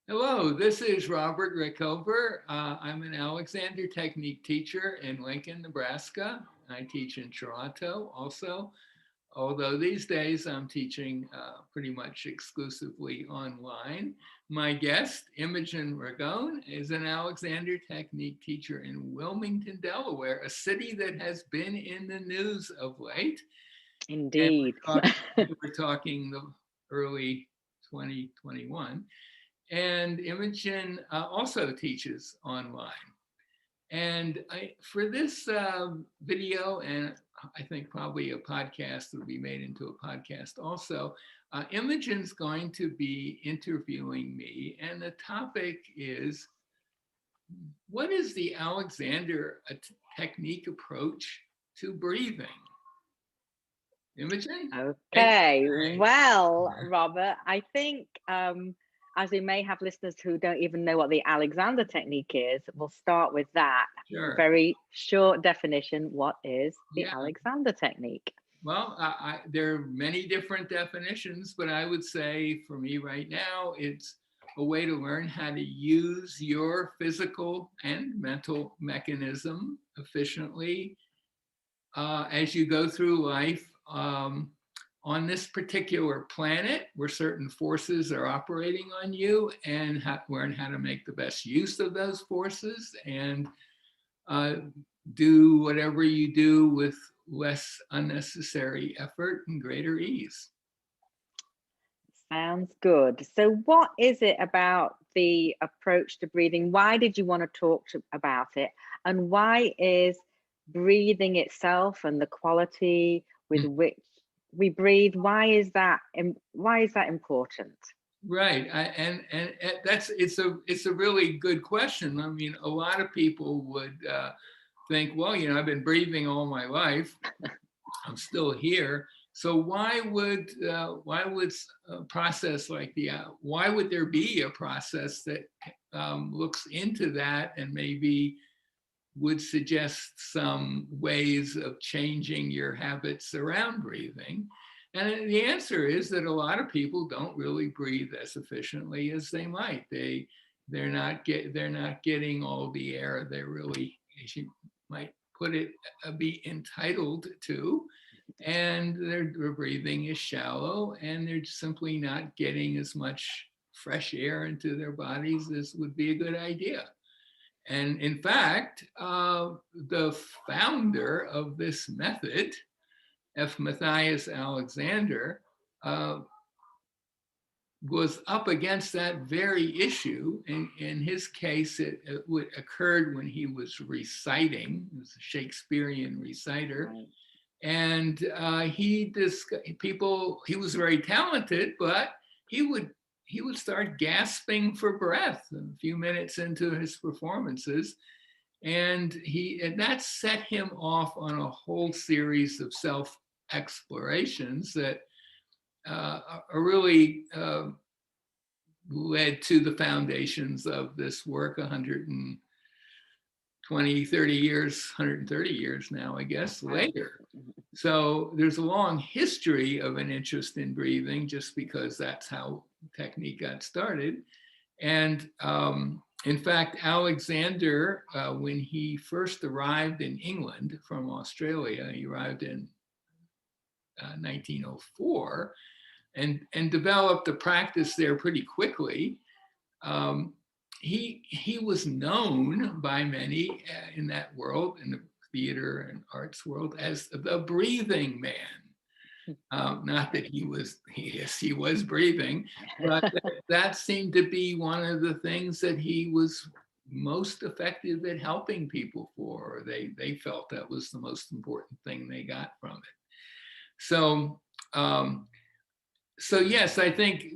Hello, this is Robert Rickover. I'm an Alexander Technique teacher in Lincoln, Nebraska. I teach in Toronto also, although these days I'm teaching pretty much exclusively online. My guest, Imogen Ragone, is an Alexander Technique teacher in Wilmington, Delaware, a city that has been in the news of late. And Indeed. we're talking the early 2021. And Imogen also teaches online. And for this video, and I think probably a podcast will be made into a podcast also, Imogen's going to be interviewing me. And the topic is, what is the Alexander technique approach to breathing? Imogen? Okay, well, Robert, I think as we may have listeners who don't even know what the Alexander technique is, we'll start with that. Sure. Very short definition. What is the Yeah. Alexander technique? Well, there are many different definitions, but I would say for me right now, it's a way to learn how to use your physical and mental mechanism efficiently as you go through life on this particular planet where certain forces are operating on you, and learn how to make the best use of those forces and do whatever you do with less unnecessary effort and greater ease. Sounds good. So what is it about the approach to breathing? Why did you want to talk about it? And why is breathing itself and the quality with which we breathe, why is that important? Right, and it's a really good question. I mean, a lot of people would think, well, I've been breathing all my life. I'm still here. So why would a process like why would there be a process that looks into that and maybe would suggest some ways of changing your habits around breathing? And the answer is that a lot of people don't really breathe as efficiently as they might. They're not getting all the air they really, as you might put it, be entitled to. And their breathing is shallow, and they're simply not getting as much fresh air into their bodies as would be a good idea. And in fact, the founder of this method, F. Matthias Alexander, was up against that very issue. In his case, it occurred when he was reciting. He was a Shakespearean reciter. Right. And he was very talented, but he would start gasping for breath a few minutes into his performances. And that set him off on a whole series of self-explorations that are really led to the foundations of this work 130 years now, I guess, later. So there's a long history of an interest in breathing just because that's how technique got started. And in fact, Alexander, when he first arrived in England from Australia, he arrived in 1904 and developed a practice there pretty quickly. He was known by many in that world, in the theater and arts world, as the breathing man. Not that he was breathing, but that seemed to be one of the things that he was most effective at helping people for. Or they felt that was the most important thing they got from it. So yes, I think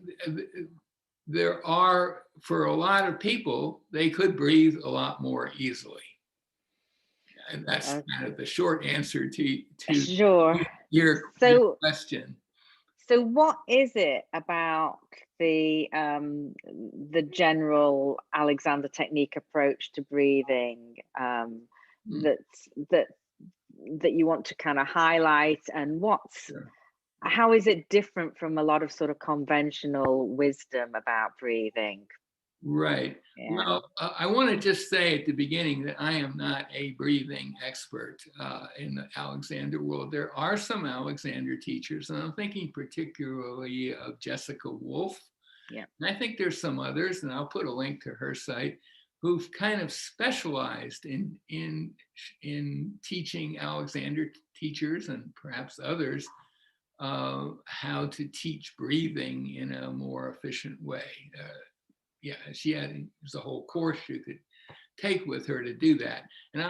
there are, for a lot of people, they could breathe a lot more easily. And that's kind of the short answer to your question. So what is it about the general Alexander technique approach to breathing that you want to kind of highlight, and how is it different from a lot of sort of conventional wisdom about breathing? Right. Yeah. Well, I want to just say at the beginning that I am not a breathing expert in the Alexander world. There are some Alexander teachers, and I'm thinking particularly of Jessica Wolf. Yeah. And I think there's some others, and I'll put a link to her site, who've kind of specialized in teaching Alexander teachers and perhaps others how to teach breathing in a more efficient way. Yeah, there's a whole course you could take with her to do that. And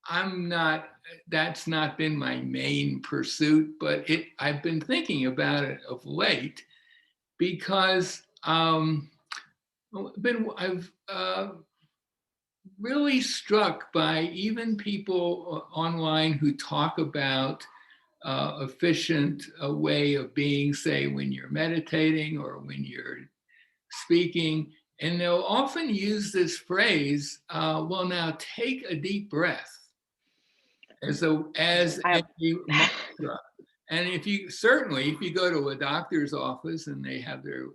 I'm not, that's not been my main pursuit, but I've been thinking about it of late because I've really struck by even people online who talk about efficient way of being, say, when you're meditating or when you're speaking, and they'll often use this phrase, well, now take a deep breath as a mantra. And if you go to a doctor's office and they have their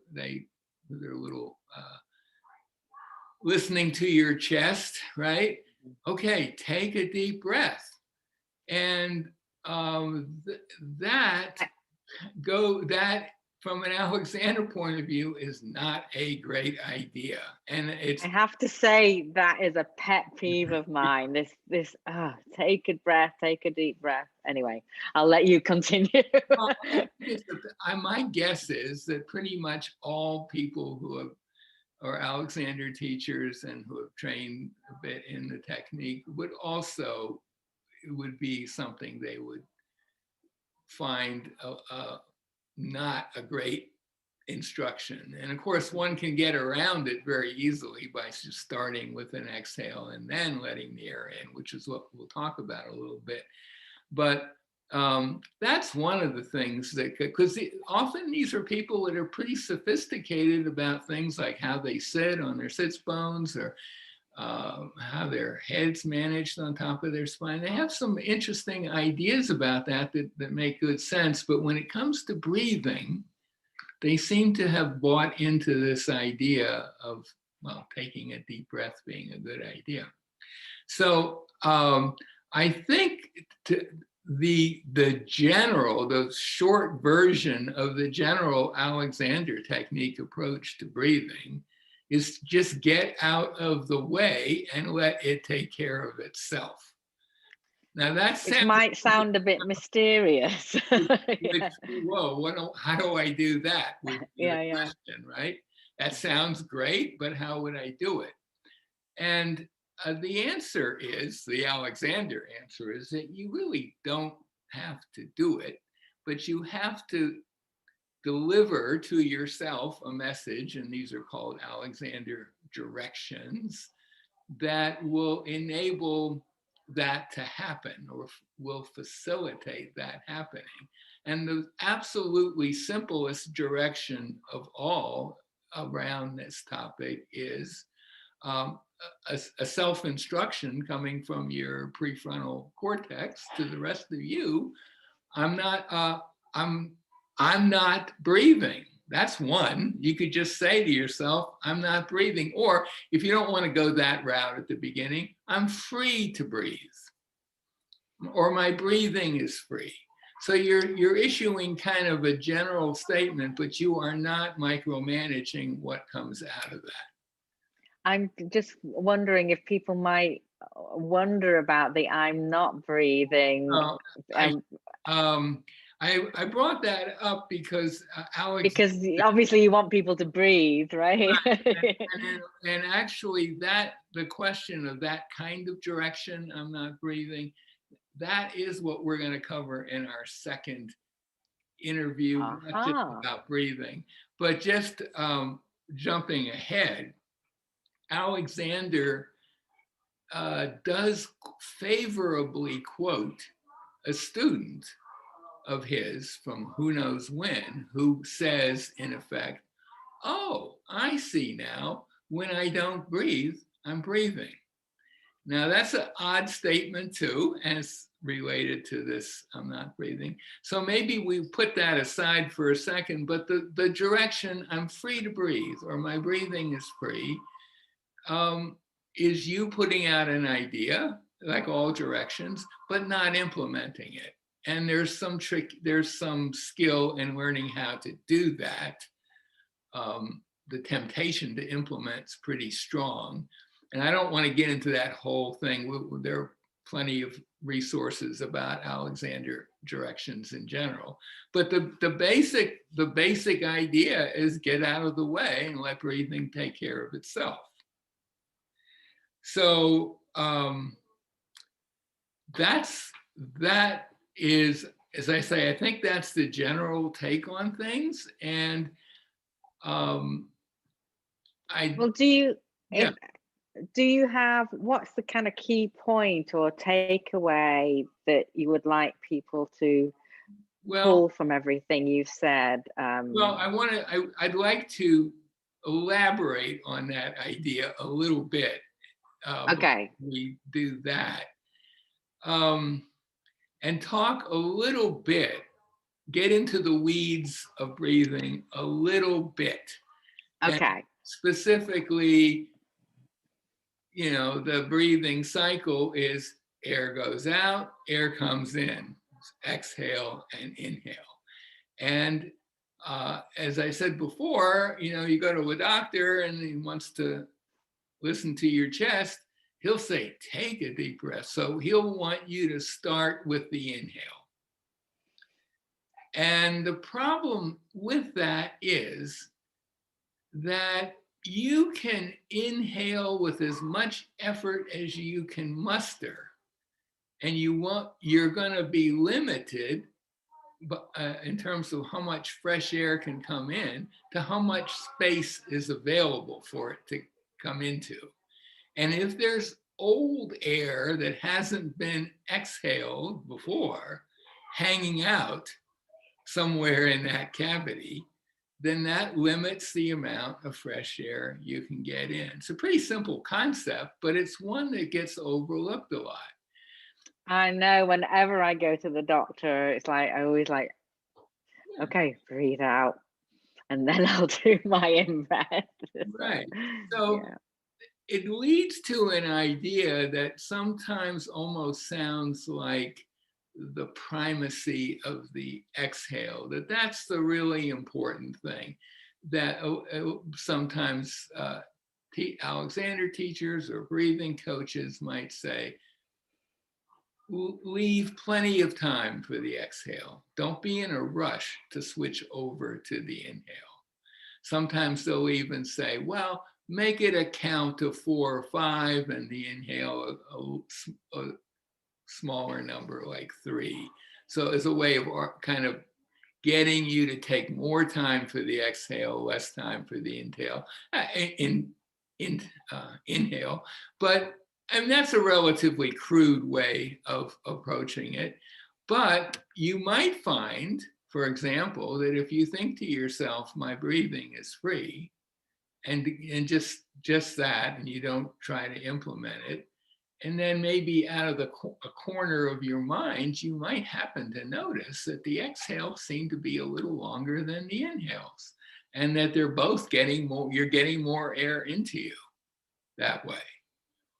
little listening to your chest, right? Okay, take a deep breath. And that from an Alexander point of view is not a great idea. And I have to say that is a pet peeve of mine. This take a breath, take a deep breath. Anyway, I'll let you continue. My guess is that pretty much all people who are Alexander teachers and who have trained a bit in the technique would be something they would find not a great instruction. And of course, one can get around it very easily by just starting with an exhale and then letting the air in, which is what we'll talk about a little bit. But that's one of the things that, because often these are people that are pretty sophisticated about things like how they sit on their sits bones or how their head's managed on top of their spine. They have some interesting ideas about that make good sense. But when it comes to breathing, they seem to have bought into this idea of, well, taking a deep breath being a good idea. So I think the short version of the general Alexander technique approach to breathing is just get out of the way and let it take care of itself. Now It might sound a bit mysterious. Whoa, how do I do that? Would be the Yeah. question, right? That sounds great, but how would I do it? And the Alexander answer is that you really don't have to do it, but you have to deliver to yourself a message, and these are called Alexander directions, that will enable that to happen or will facilitate that happening. And the absolutely simplest direction of all around this topic is a self-instruction coming from your prefrontal cortex to the rest of you. I'm not breathing. That's one. You could just say to yourself, I'm not breathing. Or if you don't want to go that route at the beginning, I'm free to breathe. Or my breathing is free. So you're issuing kind of a general statement, but you are not micromanaging what comes out of that. I'm just wondering if people might wonder about the I'm not breathing. I brought that up because Alex. Because obviously you want people to breathe, right? and actually, the question of that kind of direction, I'm not breathing, that is what we're going to cover in our second interview, not just about breathing, but just jumping ahead. Alexander does favorably quote a student of his from who knows when, who says, in effect, oh, I see now, when I don't breathe, I'm breathing. Now, that's an odd statement, too, and it's related to this, I'm not breathing. So maybe we put that aside for a second, but the direction, I'm free to breathe, or my breathing is free, is you putting out an idea, like all directions, but not implementing it. And there's some skill in learning how to do that. The temptation to implement is pretty strong. And I don't want to get into that whole thing. There are plenty of resources about Alexander directions in general. But the basic idea is get out of the way and let breathing take care of itself. So that is, as I say, I think that's the general take on things. And do you have, what's the kind of key point or takeaway that you would like people to pull from everything you've said? Well, I'd like to elaborate on that idea a little bit. Okay. We do that. And talk a little bit, get into the weeds of breathing a little bit. Okay. And specifically, the breathing cycle is air goes out, air comes in, exhale and inhale. And as I said before, you go to a doctor and he wants to listen to your chest, he'll say, take a deep breath. So he'll want you to start with the inhale. And the problem with that is that you can inhale with as much effort as you can muster, and you're going to be limited in terms of how much fresh air can come in to how much space is available for it to come into. And if there's old air that hasn't been exhaled before, hanging out somewhere in that cavity, then that limits the amount of fresh air you can get in. It's a pretty simple concept, but it's one that gets overlooked a lot. I know whenever I go to the doctor, it's like, I always like, okay, breathe out. And then I'll do my in-breath. Right. So it leads to an idea that sometimes almost sounds like the primacy of the exhale, that's the really important thing, that sometimes Alexander teachers or breathing coaches might say, leave plenty of time for the exhale. Don't be in a rush to switch over to the inhale. Sometimes they'll even say, well, make it a count of 4 or 5 and the inhale a smaller number like 3. So as a way of kind of getting you to take more time for the exhale, less time for the inhale. But that's a relatively crude way of approaching it. But you might find, for example, that if you think to yourself, my breathing is free, and just that, and you don't try to implement it, and then maybe out of a corner of your mind, you might happen to notice that the exhales seem to be a little longer than the inhales, and that they're both getting more, you're getting more air into you that way.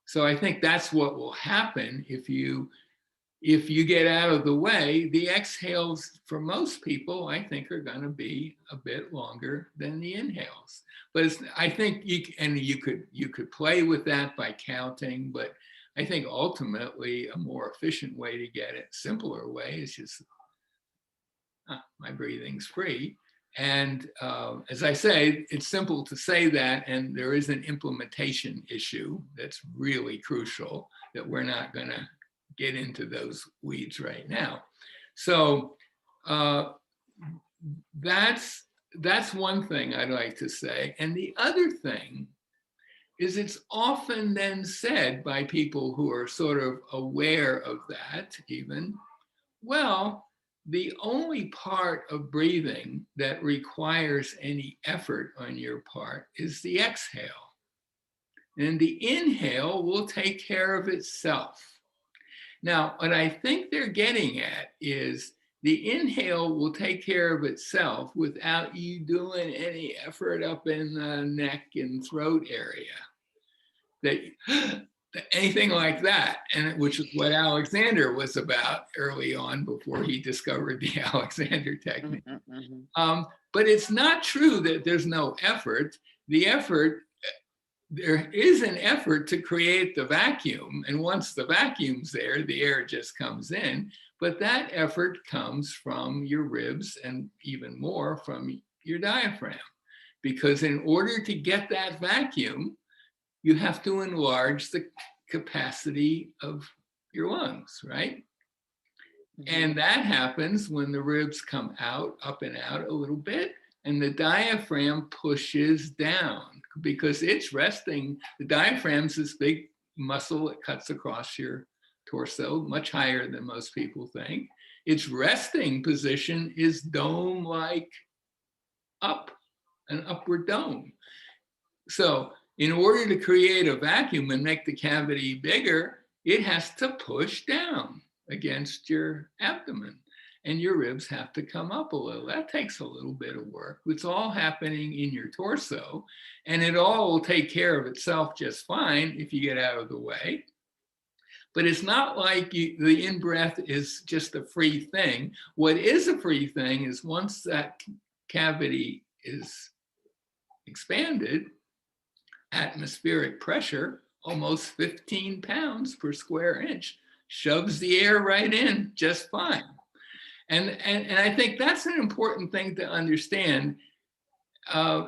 So I think that's what will happen if you get out of the way. The exhales for most people, I think, are going to be a bit longer than the inhales. But I think you could play with that by counting, but I think ultimately a more efficient way to get it, simpler way, is just my breathing's free. And as I say, it's simple to say that, and there is an implementation issue that's really crucial that we're not going to get into those weeds right now. So that's one thing I'd like to say. And the other thing is, it's often then said by people who are sort of aware of that even, well, the only part of breathing that requires any effort on your part is the exhale. And the inhale will take care of itself. Now, what I think they're getting at is the inhale will take care of itself without you doing any effort up in the neck and throat area. That anything like that, and which is what Alexander was about early on before he discovered the Alexander technique. But it's not true that there's no effort. The effort, there is an effort to create the vacuum, and once the vacuum's there, the air just comes in. But that effort comes from your ribs and even more from your diaphragm, because in order to get that vacuum, you have to enlarge the capacity of your lungs, right? And that happens when the ribs come out, up and out a little bit, and the diaphragm pushes down because it's resting. The diaphragm's this big muscle that cuts across your torso, much higher than most people think. Its resting position is dome-like up, an upward dome. So in order to create a vacuum and make the cavity bigger, it has to push down against your abdomen, and your ribs have to come up a little. That takes a little bit of work. It's all happening in your torso, and it all will take care of itself just fine if you get out of the way. But it's not like the in-breath is just a free thing. What is a free thing is once that cavity is expanded, atmospheric pressure, almost 15 pounds per square inch, shoves the air right in just fine. And I think that's an important thing to understand.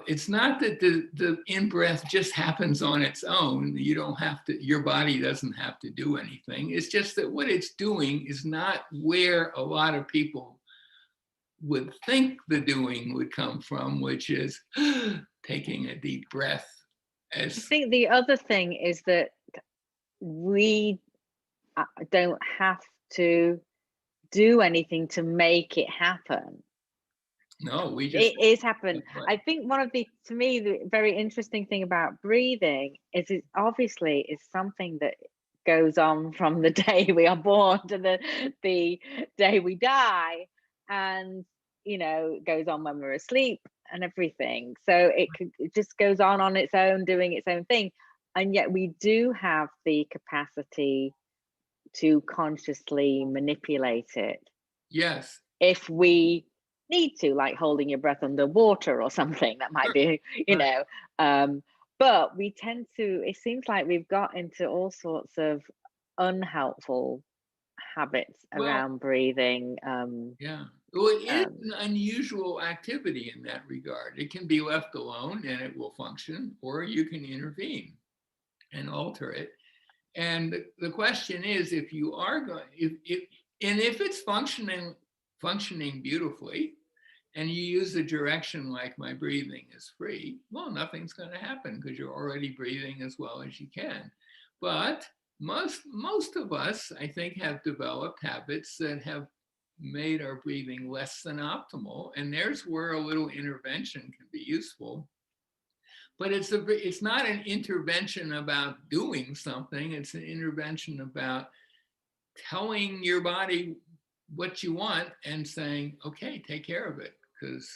It's not that the in-breath just happens on its own. You don't have to, your body doesn't have to do anything. It's just that what it's doing is not where a lot of people would think the doing would come from, which is taking a deep breath. I think the other thing is that we don't have to do anything to make it happen. No, we just, it is happen. I think one of the, to me, the very interesting thing about breathing is it obviously is something that goes on from the day we are born to the day we die, and you know, goes on when we're asleep and everything. So it just goes on its own, doing its own thing. And yet we do have the capacity to consciously manipulate it. yes. If we need to, like holding your breath underwater or something, that might be, you know, but we tend to, it seems like we've got into all sorts of unhelpful habits around breathing. Yeah. Well, it is an unusual activity in that regard. It can be left alone and it will function, or you can intervene and alter it. And the question is, if you are going, if it's functioning beautifully, and you use the direction like my breathing is free, well, nothing's going to happen because you're already breathing as well as you can. But most of us, I think, have developed habits that have made our breathing less than optimal, and there's where a little intervention can be useful. But it's not an intervention about doing something. It's an intervention about telling your body what you want and saying, okay, take care of it. Because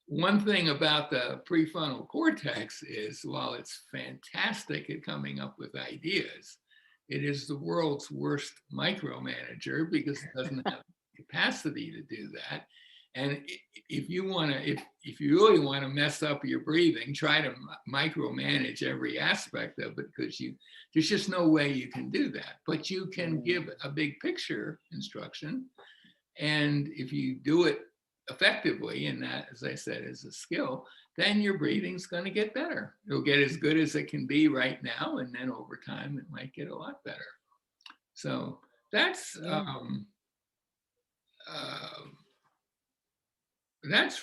one thing about the prefrontal cortex is, while it's fantastic at coming up with ideas, it is the world's worst micromanager because it doesn't have the capacity to do that. And if you really want to mess up your breathing, try to micromanage every aspect of it, because there's just no way you can do that. But you can give a big picture instruction, and if you do it effectively, and that, as I said, is a skill, then your breathing's going to get better. It'll get as good as it can be right now, and then over time it might get a lot better. So that's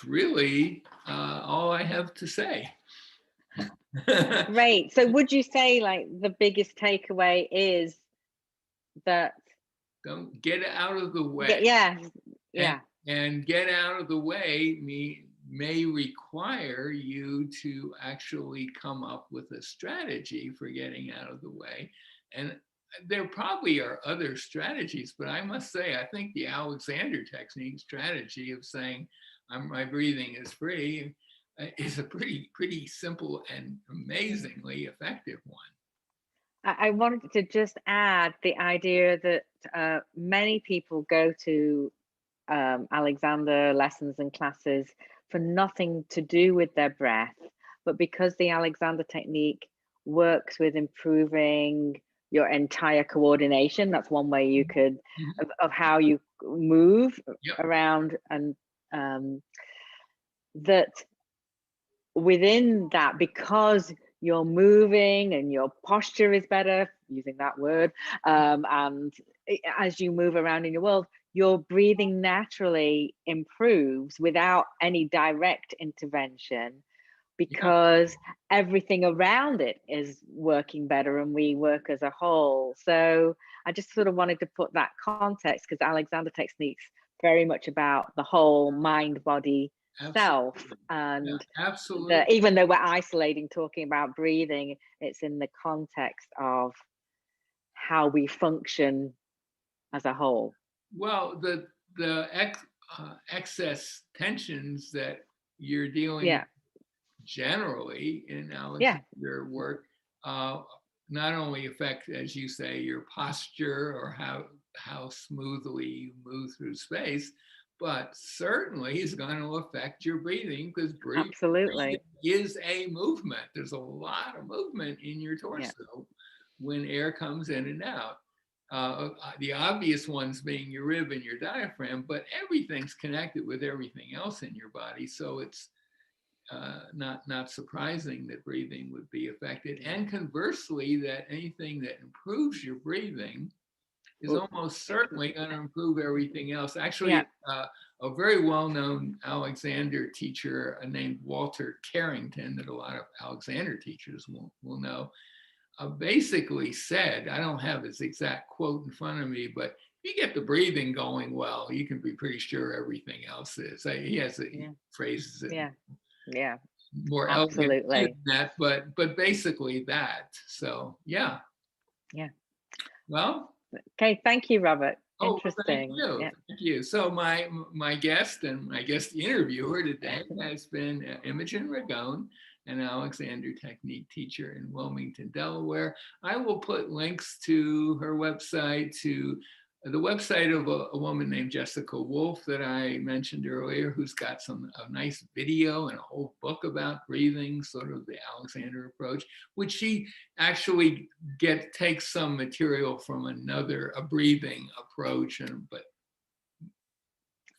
really all I have to say. Great. So would you say, like, the biggest takeaway is that don't get out of the way? Yeah. And get out of the way may require you to actually come up with a strategy for getting out of the way. And there probably are other strategies, but I must say, I think the Alexander technique strategy of saying my breathing is free is a pretty simple and amazingly effective one. I wanted to just add the idea that many people go to Alexander lessons and classes for nothing to do with their breath, but because the Alexander technique works with improving your entire coordination, that's one way you could, of how you move Yep. around, and that within that, because you're moving and your posture is better, using that word, and as you move around in your world, your breathing naturally improves without any direct intervention, because everything around it is working better and we work as a whole. So I just sort of wanted to put that context, because Alexander technique's very much about the whole mind, body, self. And yeah, absolutely. even though we're isolating talking about breathing, it's in the context of how we function as a whole. Well, the excess tensions that you're dealing with generally in Alexander work not only affect, as you say, your posture or how smoothly you move through space, but certainly is going to affect your breathing, because breathing is a movement. There's a lot of movement in your torso when air comes in and out. The obvious ones being your rib and your diaphragm, but everything's connected with everything else in your body. So it's not surprising that breathing would be affected. And conversely, that anything that improves your breathing is almost certainly going to improve everything else. Actually, a very well-known Alexander teacher named Walter Carrington, that a lot of Alexander teachers will know, basically said, I don't have his exact quote in front of me, but if you get the breathing going well, you can be pretty sure everything else is. He has he phrases it more elegant than that, but basically that. So yeah. Well, okay, thank you, Robert. Interesting. Thank you. So my guest and my guest interviewer today has been Imogen Ragone, an Alexander technique teacher in Wilmington, Delaware. I will put links to her website, to the website of a woman named Jessica Wolf that I mentioned earlier, who's got a nice video and a whole book about breathing, sort of the Alexander approach, which she actually takes some material from a breathing approach, but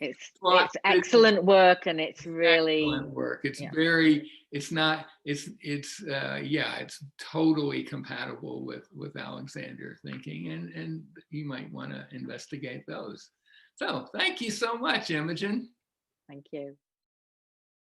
it's excellent work, and it's really excellent work. It's it's totally compatible with Alexander thinking, and you might want to investigate those. So thank you so much, Imogen. Thank you.